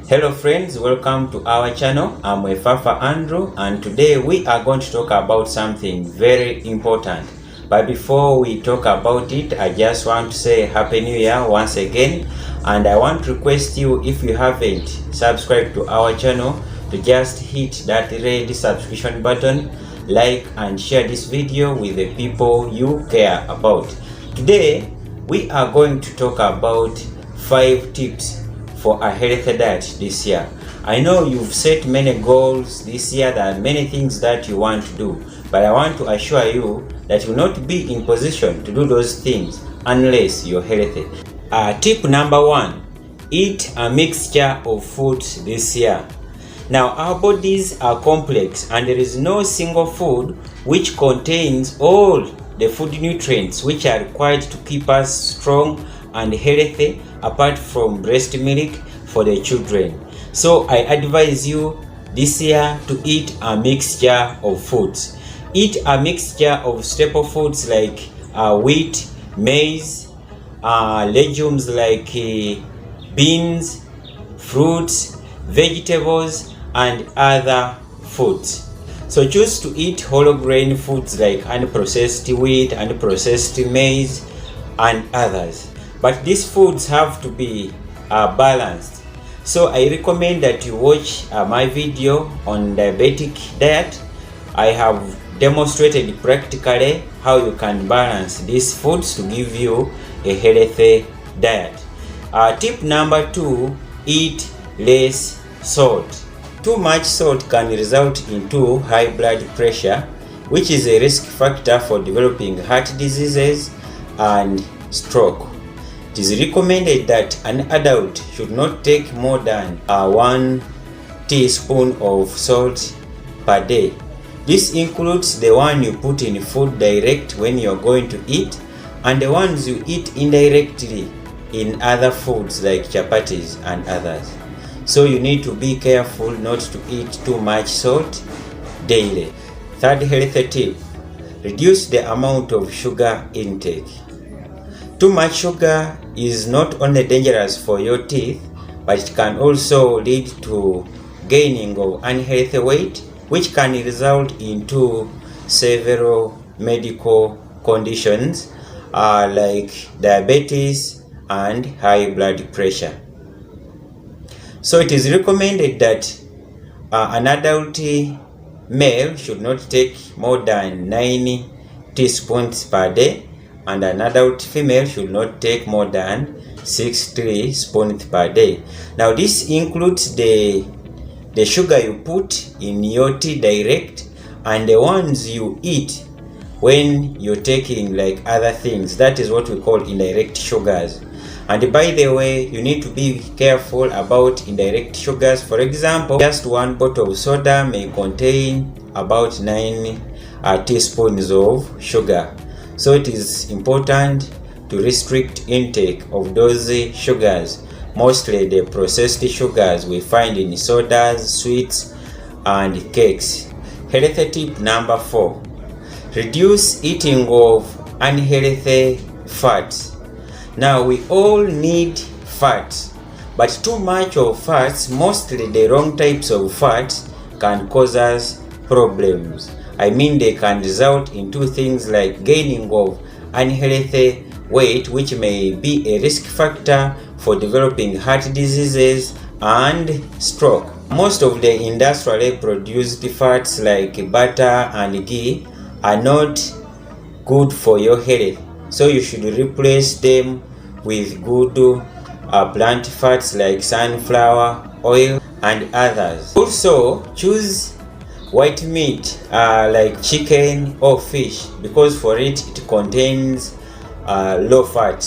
Hello friends, welcome to our channel. I'm Wefafa Andrew, and today we are going to talk about something very important. But before we talk about it, I just want to say Happy New Year once again, and I want to request you, if you haven't subscribed to our channel, to just hit that red subscription button, like and share this video with the people you care about. Today we are going to talk about 5 tips for a healthy diet this year. I know you've set many goals this year. There are many things that you want to do, but I want to assure you that you will not be in position to do those things unless you're healthy. Tip number 1, eat a mixture of foods this year. Now, our bodies are complex and there is no single food which contains all the food nutrients which are required to keep us strong and healthy, apart from breast milk for the children. So I advise you this year to eat a mixture of foods. Eat a mixture of staple foods like wheat, maize, legumes like beans, fruits, vegetables, and other foods. So choose to eat whole grain foods like unprocessed wheat, unprocessed maize, and others. But these foods have to be balanced. So I recommend that you watch my video on diabetic diet. I have demonstrated practically how you can balance these foods to give you a healthy diet. Tip number 2, eat less salt. Too much salt can result into high blood pressure, which is a risk factor for developing heart diseases and stroke. It is recommended that an adult should not take more than 1 teaspoon of salt per day. This includes the one you put in food direct when you're going to eat, and the ones you eat indirectly in other foods like chapatis and others. So you need to be careful not to eat too much salt daily. Third healthy tip, reduce the amount of sugar intake. Too much sugar is not only dangerous for your teeth, but it can also lead to gaining of unhealthy weight, which can result into several medical conditions like diabetes and high blood pressure. So it is recommended that an adult male should not take more than 9 teaspoons per day, and an adult female should not take more than 6 teaspoons per day. Now this includes the sugar you put in your tea direct and the ones you eat when you're taking like other things. That is what we call indirect sugars. And by the way, you need to be careful about indirect sugars. For example, just 1 bottle of soda may contain about 9 teaspoons of sugar. So it is important to restrict intake of those sugars, mostly the processed sugars we find in sodas, sweets, and cakes. Healthy tip number 4, reduce eating of unhealthy fats. Now we all need fats, but too much of fats, mostly the wrong types of fats, can cause us problems. I mean, they can result into things like gaining of unhealthy weight, which may be a risk factor for developing heart diseases and stroke. Most of the industrially produced fats like butter and ghee are not good for your health. So you should replace them with good plant fats like sunflower oil and others. Also, choose white meat like chicken or fish, because for it contains low fat.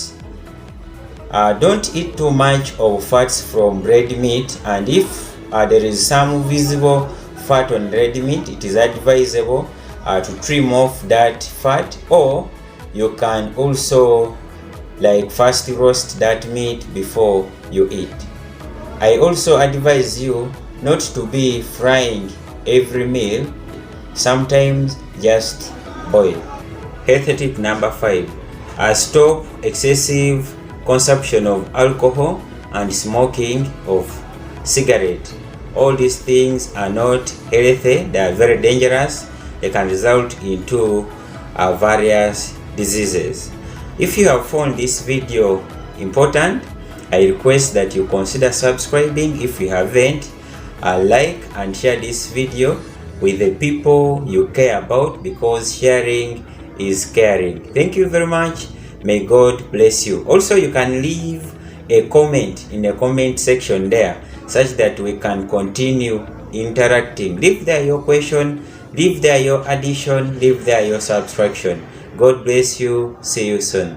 Don't eat too much of fats from red meat, and if there is some visible fat on red meat, it is advisable to trim off that fat, or you can also like fast roast that meat before you eat. I also advise you not to be frying every meal, sometimes just boil. Healthy tip number 5, stop excessive consumption of alcohol and smoking of cigarette. All these things are not healthy, they are very dangerous. They can result into various diseases. If you have found this video important, I request that you consider subscribing if you haven't. Like and share this video with the people you care about, because sharing is caring. Thank you very much. May God bless you. Also, you can leave a comment in the comment section there, such that we can continue interacting. Leave there your question, leave there your addition, leave there your subtraction. God bless you. See you soon.